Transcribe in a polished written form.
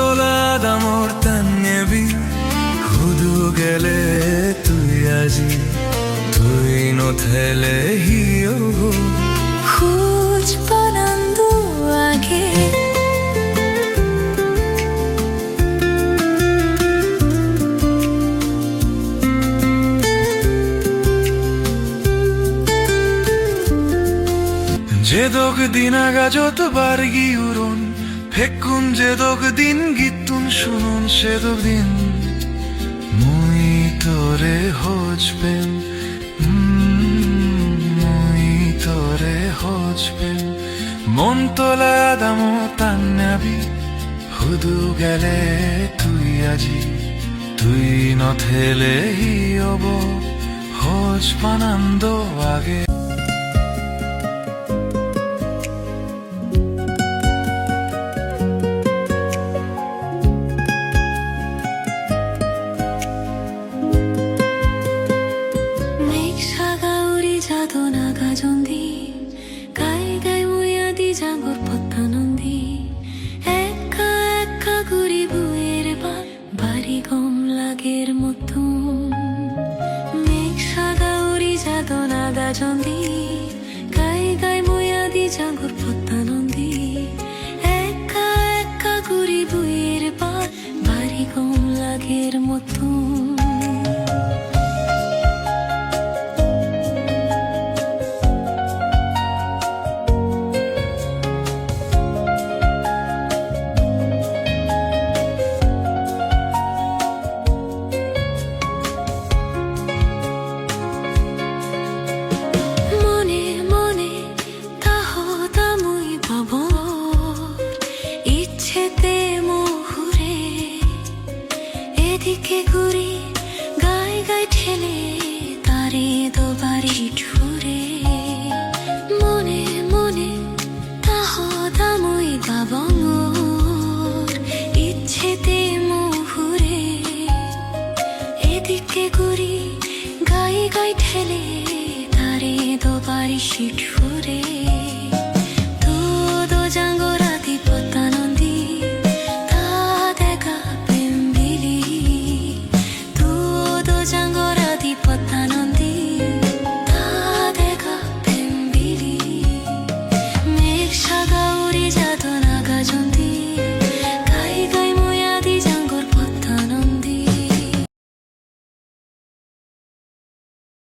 তোলা দামর তান্নেবি হুদু গেলে তুই আজি তুই নথেলে হিও খোঁজ পানান্দু আগে 제독 디나가 줬다 바르기 우론 백군 제독 딘 기툰 শুনুন সেদক দিন মুই তোরে হজবেন মুই তোরে হজবেন মন তোলা দামো তান্নাবি হুদু গেলে তুই আজি তুই নথেলে হি হব হজ পানান্দ আগে 전디 가이가이 모야디 장고 퍼타논디 에카 에카 구리 부에를 봐 바리 검라게র মতন মেঘসাগা উড়ি যাদ নাগা জন্দি গাই মোয়াদি জাঙ্গুর পত্তানন্দি একা একা গুড়ি বুয়ের পা বাড়ি কমলাগের মতন এদিকে ঘুরি গাই গাই ঠেলে তারে দোবারি ঠুরে মনে মনে তাহ দামই বাবঙর ইচ্ছেতে মুহুরে এদিকে ঘুরি গাই গাই ঠেলে তারে দোবারি ঠুরে